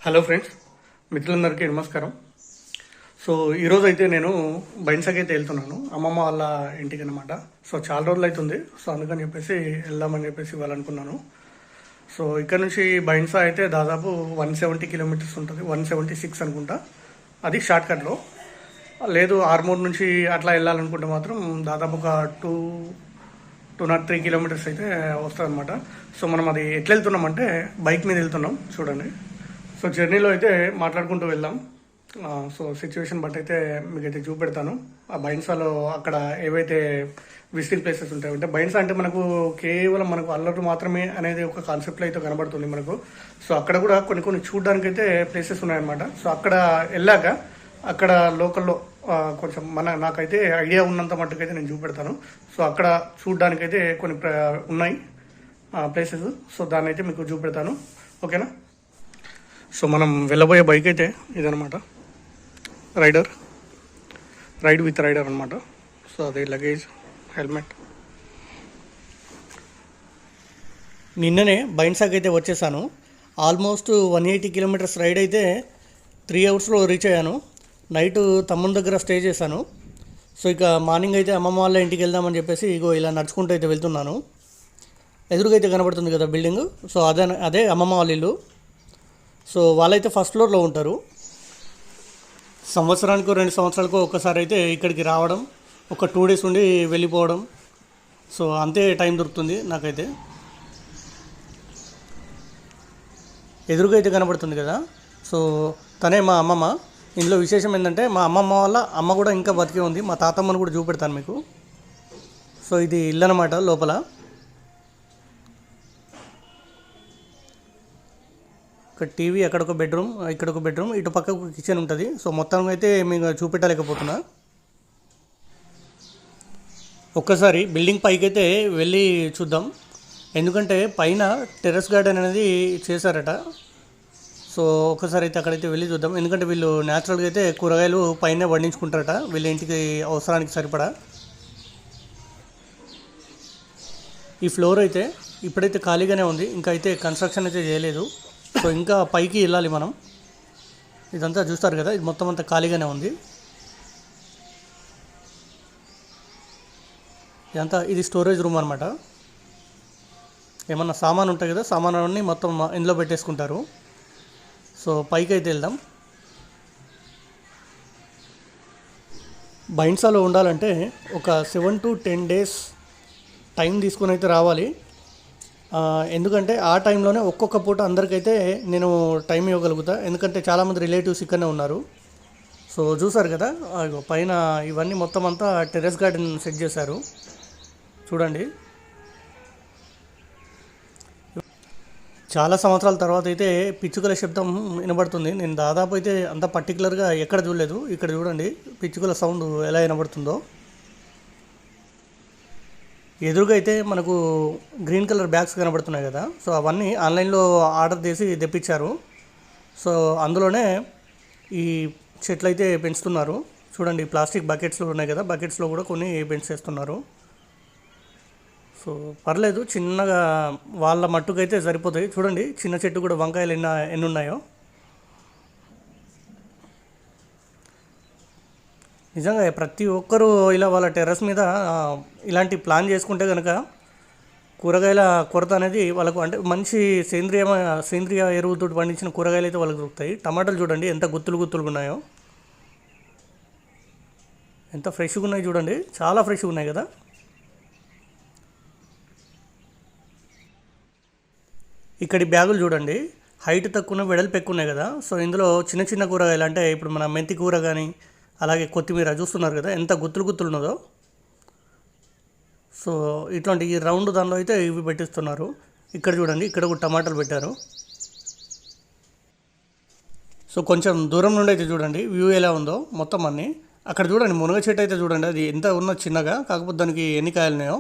Hello friends, మిత్రులందరికీ నమస్కారం. So ఈరోజు అయితే నేను బైన్సాకి అయితే వెళ్తున్నాను, అమ్మమ్మ వాళ్ళ ఇంటికి అనమాట. సో చాలా రోజులు అవుతుంది, సో అందుకని చెప్పేసి వెళ్దామని చెప్పేసి ఇవ్వాలనుకున్నాను. సో ఇక్కడ నుంచి బైన్సా అయితే దాదాపు 170 కిలోమీటర్స్ ఉంటుంది, 176 అనుకుంటా. అది షార్ట్కట్లో. లేదు ఆర్మూర్ నుంచి అట్లా వెళ్ళాలనుకుంటే మాత్రం దాదాపు ఒక 203 కిలోమీటర్స్ అయితే వస్తుంది అనమాట. సో మనం అది ఎట్లా వెళ్తున్నామంటే బైక్ మీద వెళ్తున్నాం చూడండి. సో జర్నీలో అయితే మాట్లాడుకుంటూ వెళ్దాం. సో సిచ్యువేషన్ బట్టి అయితే మీకైతే చూపెడతాను. ఆ బైన్సాలో అక్కడ ఏవైతే విజిటింగ్ ప్లేసెస్ ఉంటాయి అంటే బైన్సా అంటే మనకు కేవలం మనకు అల్లరు మాత్రమే అనేది ఒక కాన్సెప్ట్లో అయితే కనబడుతుంది మనకు. సో అక్కడ కూడా కొన్ని కొన్ని చూడడానికి అయితే ప్లేసెస్ ఉన్నాయన్నమాట. సో అక్కడ వెళ్ళాక అక్కడ లోకల్లో కొంచెం నాకైతే ఐడియా ఉన్నంత మట్టుకైతే నేను చూపెడతాను. సో అక్కడ చూడడానికైతే కొన్ని ఉన్నాయి ప్లేసెస్. సో దాన్ని అయితే మీకు చూపెడతాను, ఓకేనా. సో మనం వెళ్ళబోయే బైక్ అయితే ఇదనమాట, రైడ్ విత్ రైడర్ అనమాట. సో అదే లగేజ్, హెల్మెట్. నిన్ననే బైన్సాకి అయితే వచ్చేసాను. ఆల్మోస్ట్ 180 కిలోమీటర్స్ రైడ్ అయితే 3 అవర్స్లో రీచ్ అయ్యాను. నైట్ తమ్ముని దగ్గర స్టే చేశాను. సో ఇక మార్నింగ్ అయితే అమ్మమ్మ వాళ్ళ ఇంటికి వెళ్దామని చెప్పేసి ఇగో ఇలా నడుచుకుంటూ అయితే వెళ్తున్నాను. ఎదురుగైతే కనబడుతుంది కదా బిల్డింగు, సో అదే అమ్మమ్మ వాళ్ళ ఇల్లు. సో వాళ్ళైతే ఫస్ట్ ఫ్లోర్లో ఉంటారు. సంవత్సరానికి 2 సంవత్సరాలకు ఒకసారి అయితే ఇక్కడికి రావడం, ఒక 2 డేస్ ఉండి వెళ్ళిపోవడం. సో అంతే టైం దొరుకుతుంది నాకైతే. ఎదురుగా అయితే కనబడుతుంది కదా, సో తనే మా అమ్మమ్మ. ఇందులో విశేషం ఏంటంటే మా అమ్మమ్మ వాళ్ళ అమ్మ కూడా ఇంకా బతికే ఉంది. మా తాతమ్మను కూడా చూపెడతాను మీకు. సో ఇది ఇల్లు అనమాట. లోపల ఇక్కడ టీవీ, అక్కడొక బెడ్రూమ్, ఇక్కడొక బెడ్రూమ్, ఇటు పక్క ఒక కిచెన్ ఉంటుంది. సో మొత్తం అయితే మీకు చూపెట్టలేకపోతున్నా. ఒక్కసారి బిల్డింగ్ పైకి అయితే వెళ్ళి చూద్దాం, ఎందుకంటే పైన టెర్రస్ గార్డెన్ అనేది చేశారట. సో ఒకసారి అయితే అక్కడైతే వెళ్ళి చూద్దాం, ఎందుకంటే వీళ్ళు న్యాచురల్గా అయితే కూరగాయలు పైన పండించుకుంటారట వీళ్ళ ఇంటికి అవసరానికి సరిపడా. ఈ ఫ్లోర్ అయితే ఇప్పుడైతే ఖాళీగానే ఉంది, ఇంకా అయితే కన్స్ట్రక్షన్ అయితే చేయలేదు. సో ఇంకా పైకి వెళ్ళాలి మనం. ఇదంతా చూస్తారు కదా, ఇది మొత్తం అంతా ఖాళీగానే ఉంది. ఇదంతా ఇది స్టోరేజ్ రూమ్ అనమాట. ఏమన్నా సామాన్ ఉంటాయి కదా, సామాన్లన్నీ మొత్తం ఇందులో పెట్టేసుకుంటారు. సో పైకి అయితే వెళ్దాం. బైన్సాలో ఉండాలంటే ఒక 7 to 10 డేస్ టైం తీసుకొని అయితే రావాలి. ఎందుకంటే ఆ టైంలోనే ఒక్కొక్క పూట అందరికైతే నేను టైం ఇవ్వగలుగుతా, ఎందుకంటే చాలామంది రిలేటివ్స్ ఇక్కడనే ఉన్నారు. సో చూసారు కదా పైన ఇవన్నీ మొత్తం అంతా టెర్రస్ గార్డెన్ సెట్ చేశారు చూడండి. చాలా సంవత్సరాల తర్వాత అయితే పిచ్చుకల శబ్దం వినబడుతుంది. నేను దాదాపు అయితే అంత పర్టికులర్గా ఎక్కడ చూడలేదు. ఇక్కడ చూడండి పిచ్చుకల సౌండ్ ఎలా వినబడుతుందో. ఎదురుగా అయితే మనకు గ్రీన్ కలర్ బ్యాగ్స్ కనబడుతున్నాయి కదా, సో అవన్నీ ఆన్లైన్లో ఆర్డర్ చేసి తెప్పించారు. సో అందులోనే ఈ చెట్లు అయితే పెంచుతున్నారు చూడండి. ప్లాస్టిక్ బకెట్స్లో ఉన్నాయి కదా, బకెట్స్లో కూడా కొన్ని పెంచేస్తున్నారు. సో పర్లేదు, చిన్నగా వాళ్ళ మట్టుకైతే సరిపోతాయి. చూడండి చిన్న చెట్టు కూడా, వంకాయలు ఎన్ని ఉన్నాయో. నిజంగా ప్రతి ఒక్కరూ ఇలా వాళ్ళ టెర్రస్ మీద ఇలాంటి ప్లాన్ చేసుకుంటే కనుక కూరగాయల కొరత అనేది వాళ్ళకు, అంటే మంచి సేంద్రియ ఎరువుతో పండించిన కూరగాయలు అయితే వాళ్ళకి దొరుకుతాయి. టమాటాలు చూడండి ఎంత గుత్తులుగా ఉన్నాయో, ఎంత ఫ్రెష్గా ఉన్నాయి చూడండి, చాలా ఫ్రెష్గా ఉన్నాయి కదా. ఇక్కడి బ్యాగులు చూడండి, హైట్ తక్కువ వెడల్పు ఎక్కువ ఉన్నాయి కదా. సో ఇందులో చిన్న చిన్న కూరగాయలు, అంటే ఇప్పుడు మన మెంతి కూర కానీ అలాగే కొత్తిమీర చూస్తున్నారు కదా ఎంత గుత్తులు ఉన్నదో. సో ఇట్లాంటి ఈ రౌండ్ దానిలో అయితే ఇవి పెట్టిస్తున్నారు. ఇక్కడ చూడండి, ఇక్కడ కూడా టమాటాలు పెట్టారు. సో కొంచెం దూరం నుండి అయితే చూడండి వ్యూ ఎలా ఉందో మొత్తం అన్నీ. అక్కడ చూడండి మునగ చెట్టు అయితే చూడండి, అది ఎంత ఉన్నో చిన్నగా, కాకపోతే దానికి ఎన్ని కాయలు ఉన్నాయో.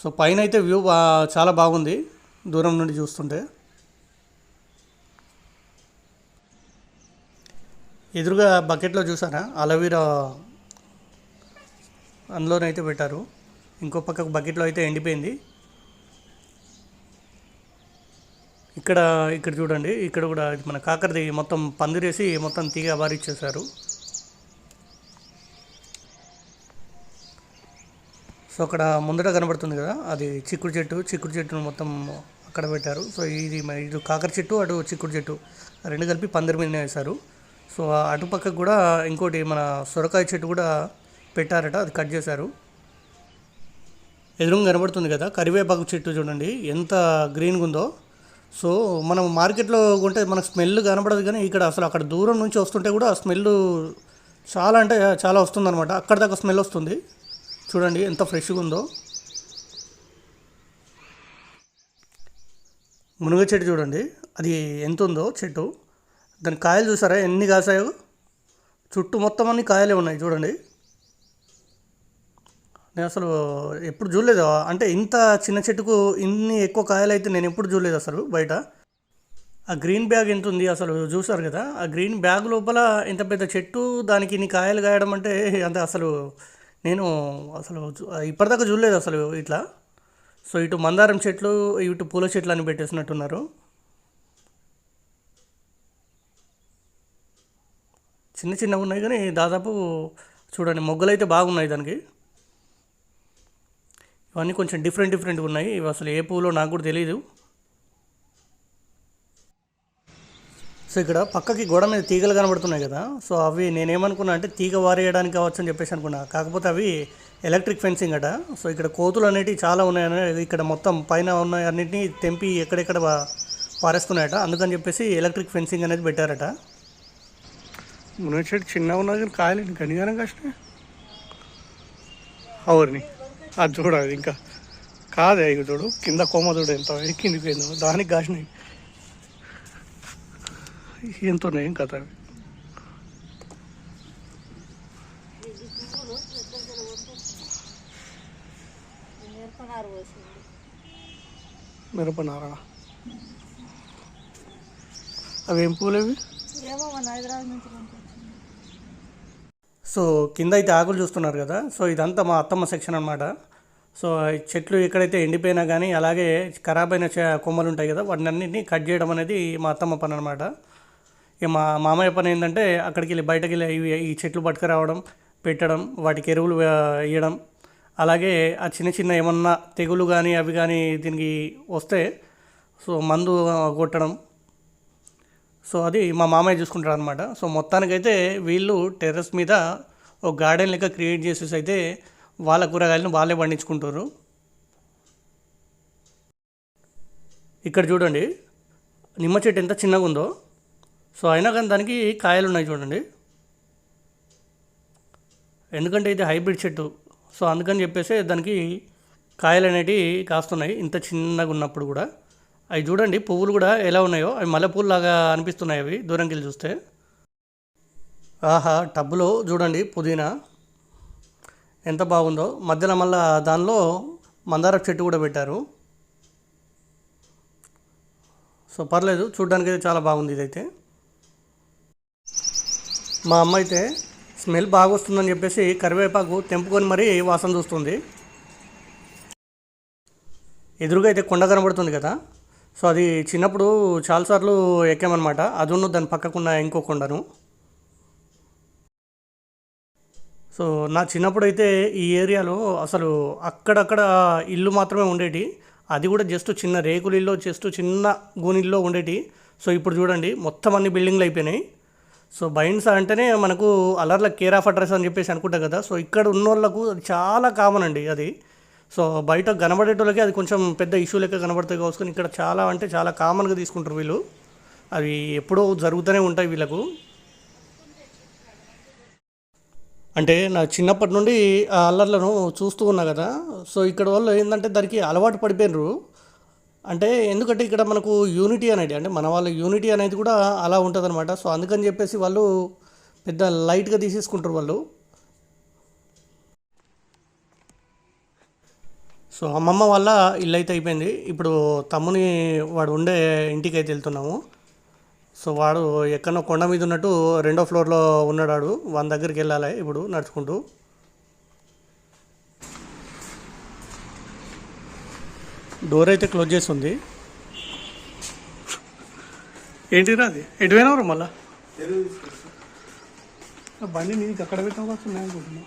సో పైన అయితే వ్యూ చాలా బాగుంది దూరం నుండి చూస్తుంటే. ఎదురుగా బకెట్లో చూసారా అలోవెరా అందులోనైతే పెట్టారు. ఇంకో పక్క బకెట్లో అయితే ఎండిపోయింది. ఇక్కడ ఇక్కడ చూడండి, ఇక్కడ కూడా మన కాకరది మొత్తం పందిరేసి మొత్తం తీగ బారిచ్చేసారు. సో అక్కడ ముందట కనబడుతుంది కదా, అది చిక్కుడు చెట్టును మొత్తం అక్కడ పెట్టారు. సో ఇటు కాకర చెట్టు, అటు చిక్కుడు చెట్టు రెండు కలిపి పందిరి మీద వేశారు. సో అటుపక్కకు కూడా ఇంకోటి మన సొరకాయ చెట్టు కూడా పెట్టారట, అది కట్ చేశారు. ఎదురుగా కనబడుతుంది కదా కరివేపాకు చెట్టు, చూడండి ఎంత గ్రీన్గా ఉందో. సో మనం మార్కెట్లో కొంటే మనకు స్మెల్ కనబడదు, కానీ ఇక్కడ అసలు అక్కడ దూరం నుంచి వస్తుంటే కూడా స్మెల్ చాలా అంటే చాలా వస్తుందన్నమాట. అక్కడ దాకా స్మెల్ వస్తుంది. చూడండి ఎంత ఫ్రెష్గా ఉందో. మునగ చెట్టు చూడండి, అది ఎంత ఉందో చెట్టు. దాని కాయలు చూసారా ఎన్ని కాసాయో, చుట్టూ మొత్తం అన్ని కాయలే ఉన్నాయి చూడండి. నేను అసలు ఎప్పుడు చూడలేదు, అంటే ఇంత చిన్న చెట్టుకు ఇన్ని ఎక్కువ కాయలు అయితే నేను ఎప్పుడు చూడలేదు అసలు బయట. ఆ గ్రీన్ బ్యాగ్ ఎంత ఉంది అసలు చూసారు కదా, ఆ గ్రీన్ బ్యాగ్ లోపల ఇంత పెద్ద చెట్టు, దానికి ఇన్ని కాయలు కాయడం అంటే అంత అసలు నేను అసలు ఇప్పటిదాకా చూడలేదు అసలు ఇట్లా. సో ఇటు మందారం చెట్లు, ఇటు పూల చెట్లు అని పెట్టేసినట్టున్నారు. చిన్న చిన్నగా ఉన్నాయి కానీ దాదాపు చూడండి మొగ్గలు అయితే బాగున్నాయి దానికి. ఇవన్నీ కొంచెం డిఫరెంట్గా ఉన్నాయి. ఇవి అసలు ఏ పువ్వులో నాకు కూడా తెలియదు. సో ఇక్కడ పక్కకి గోడ మీద తీగలు కనబడుతున్నాయి కదా, సో అవి నేనేమనుకున్నా అంటే తీగ వారేయడానికి కావచ్చు అని చెప్పేసి అనుకున్నా. కాకపోతే అవి ఎలక్ట్రిక్ ఫెన్సింగ్ అట. సో ఇక్కడ కోతులు అనేటివి చాలా ఉన్నాయని, ఇక్కడ మొత్తం పైన ఉన్న అన్నింటినీ తెంపి ఎక్కడెక్కడ పారేస్తున్నాయట. అందుకని చెప్పేసి ఎలక్ట్రిక్ ఫెన్సింగ్ అనేది పెట్టారట. మునగ చెట్టు చిన్నగా ఉన్నది కానీ కాయలు గనిగానం కాసినాయి. అవుని అది చూడాలి ఇంకా కాదే, ఇక చూడు కింద కొమ్మ చూడు ఎంత కిందికి పోయిందో, దానికి కాసినాయి. ఎంత ఉన్నాయి ఇంకా అవి. మిరపనారా అవి ఏం పూలు అవి? సో కింద అయితే ఆకులు చూస్తున్నారు కదా, సో ఇదంతా మా అత్తమ్మ సెక్షన్ అనమాట. సో చెట్లు ఎక్కడైతే ఎండిపోయినా కానీ అలాగే ఖరాబ్ అయిన కొమ్మలు ఉంటాయి కదా, వాటిని అన్నింటినీ కట్ చేయడం అనేది మా అత్తమ్మ పని అనమాట. ఇక మా మామయ్య పని ఏంటంటే అక్కడికి వెళ్ళి బయటకు వెళ్ళి ఈ చెట్లు పట్టుకురావడం, పెట్టడం, వాటికి ఎరువులు వేయడం, అలాగే ఆ చిన్న చిన్న ఏమన్నా తెగులు కానీ అవి కానీ దీనికి వస్తే సో మందు కొట్టడం. సో అది మా మామయ్య చూసుకుంటాడు అనమాట. సో మొత్తానికైతే వీళ్ళు టెర్రస్ మీద ఒక గార్డెన్ లెక్క క్రియేట్ చేసేసి అయితే వాళ్ళ కూరగాయలను వాళ్ళే పండించుకుంటారు. ఇక్కడ చూడండి నిమ్మ చెట్టు ఎంత చిన్నగా ఉందో, సో అయినా కానీ దానికి కాయలు ఉన్నాయి చూడండి. ఎందుకంటే ఇది హైబ్రిడ్ చెట్టు, సో అందుకని చెప్పేసి దానికి కాయలు అనేటివి కాస్తున్నాయి ఇంత చిన్నగా ఉన్నప్పుడు కూడా. అవి చూడండి పువ్వులు కూడా ఎలా ఉన్నాయో, అవి మల్లెపూలు లాగా అనిపిస్తున్నాయి అవి దూరంకి వెళ్ళి చూస్తే. ఆహా, టబ్బులో చూడండి పుదీనా ఎంత బాగుందో. మధ్యలో మళ్ళీ దానిలో మందార చెట్టు కూడా పెట్టారు. సో పర్లేదు, చూడడానికి అయితే చాలా బాగుంది ఇదైతే. మా అమ్మ అయితే స్మెల్ బాగా వస్తుందని చెప్పేసి కరివేపాకు తెంపుకొని మరీ వాసన చూస్తుంది. ఎదురుగా అయితే కొండ కనబడుతుంది కదా, సో అది చిన్నప్పుడు చాలాసార్లు ఎక్కామన్నమాట. అది ఉన్న దాని పక్కకున్న ఇంకో కొండను. సో నా చిన్నప్పుడు అయితే ఈ ఏరియాలో అసలు అక్కడక్కడ ఇల్లు మాత్రమే ఉండేటి, అది కూడా జస్ట్ చిన్న రేకుల ఇల్లు, జస్ట్ చిన్న గూనిల్లో ఉండేటి. సో ఇప్పుడు చూడండి మొత్తం అన్ని బిల్డింగ్లు అయిపోయినాయి. సో బైండ్స్ అంటేనే మనకు అలర్ల కేర్ ఆఫ్ అడ్రస్ అని చెప్పేసి అనుకుంటాం కదా, సో ఇక్కడ ఉన్న వాళ్ళకు అది చాలా కామన్ అండి అది. సో బయట కనబడేటోళ్ళకి అది కొంచెం పెద్ద ఇష్యూ లెక్క కనబడతాయి కావచ్చు, ఇక్కడ చాలా అంటే చాలా కామన్గా తీసుకుంటారు వీళ్ళు. అవి ఎప్పుడూ జరుగుతూనే ఉంటాయి వీళ్ళకు. అంటే నా చిన్నప్పటి నుండి ఆ అల్లర్లను చూస్తూ ఉన్నా కదా, సో ఇక్కడ వాళ్ళు ఏంటంటే దానికి అలవాటు పడిపోయినారు. అంటే ఎందుకంటే ఇక్కడ మనకు యూనిటీ అనేది, అంటే మన వాళ్ళ యూనిటీ అనేది కూడా అలా ఉంటుంది అనమాట. సో అందుకని చెప్పేసి వాళ్ళు పెద్ద లైట్గా తీసేసుకుంటారు వాళ్ళు. సో అమ్మమ్మ వాళ్ళ ఇల్లు అయితే అయిపోయింది. ఇప్పుడు తమ్ముని వాడు ఉండే ఇంటికి అయితే వెళ్తున్నాము. సో వాడు ఎక్కడో కొండ మీద ఉన్నట్టు 2వ ఫ్లోర్లో ఉన్నాడు. వాని దగ్గరికి వెళ్ళాలి ఇప్పుడు నడుచుకుంటూ. డోర్ అయితే క్లోజ్ చేసి ఉంది. ఏంటిరా అది ఎటు పోయినవరు మళ్ళా బండి నీకు అక్కడ పెట్టావు వస్తుంది అనుకుంటున్నా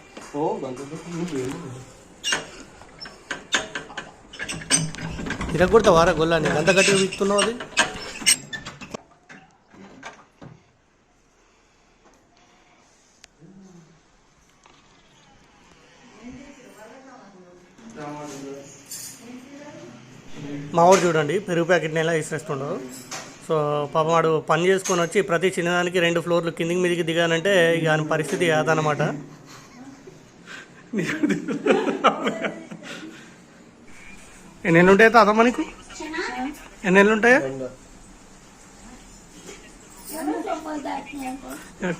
ఇరగొడతా వారా గొల్లా నీకు అంత గట్టిగా విత్తున్నావు అది మా ఊరు చూడండి పెరుగు ప్యాకెట్ని ఎలా ఇసేస్తుండవు. సో పాపం వాడు పని చేసుకొని వచ్చి ప్రతి చిన్నదానికి 2 ఫ్లోర్లు కిందికి మీదికి దిగానంటే ఇక ఆయన పరిస్థితి అదనమాట. ఎన్నెళ్ళు ఉంటాయా తాతమ్మ నీకు? ఎన్నెళ్ళు ఉంటాయా?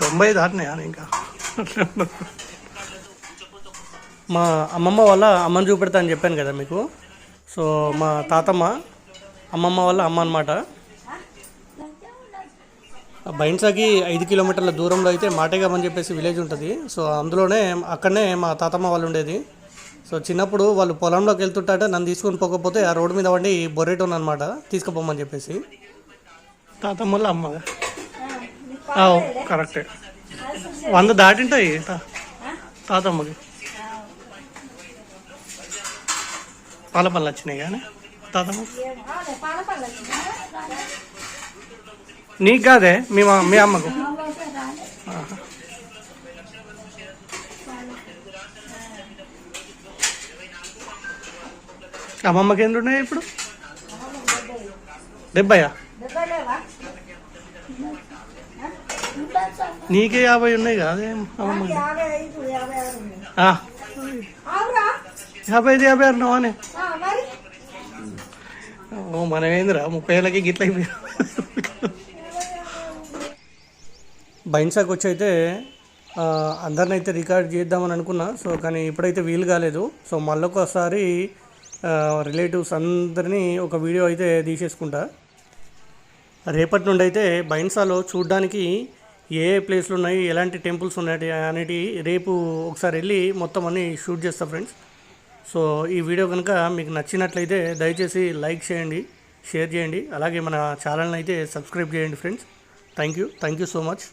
90 దాటినాయా ఇంకా? మా అమ్మమ్మ వాళ్ళ అమ్మని చూపెడతా అని చెప్పాను కదా మీకు. సో మా తాతమ్మ అమ్మమ్మ వాళ్ళ అమ్మ అనమాట. బైన్సాకి 5 కిలోమీటర్ల దూరంలో అయితే మాటేగాం అని చెప్పేసి విలేజ్ ఉంటుంది. సో అందులోనే అక్కడనే మా తాతమ్మ వాళ్ళు ఉండేది. సో చిన్నప్పుడు వాళ్ళు పొలంలోకి వెళ్తుంటే నన్ను తీసుకొని పోకపోతే ఆ రోడ్డు మీద వండి బొర్రేటోన్ అనమాట తీసుకుపోమని చెప్పేసి. తాతమ్మ వాళ్ళ అమ్మ కరెక్టే 100 దాటింటాయి తాతమ్మకి. పాల పళ్ళు వచ్చినాయి కానీ తాతమ్మ నీకు కాదే మీ అమ్మకు. అమ్మమ్మకి ఎన్ని ఉన్నాయి ఇప్పుడు? 70. నీకే 50 ఉన్నాయి కాదే అమ్మమ్మకి? 55 56 ఉన్నావానే? ఓ మనమేందిరా 30 ఏళ్ళకి గిట్ల అయిపోయా. బైన్సాకి వచ్చి అయితే అందరిని అయితే రికార్డ్ చేద్దామని అనుకున్నా. సో కానీ ఇప్పుడైతే వీలు కాలేదు. సో మళ్ళొకసారి రిలేటివ్స్ అందరినీ ఒక వీడియో అయితే తీసేసుకుంటా. రేపటి నుండి అయితే బైన్సాలో చూడ్డానికి ఏ ప్లేస్లు ఉన్నాయి, ఎలాంటి టెంపుల్స్ ఉన్నాయి అనేటి రేపు ఒకసారి వెళ్ళి మొత్తం అన్నీ షూట్ చేస్తా ఫ్రెండ్స్. సో ఈ వీడియో కనుక మీకు నచ్చినట్లయితే దయచేసి లైక్ చేయండి, షేర్ చేయండి, అలాగే మన ఛానల్ని అయితే సబ్స్క్రైబ్ చేయండి friends. Thank you so much.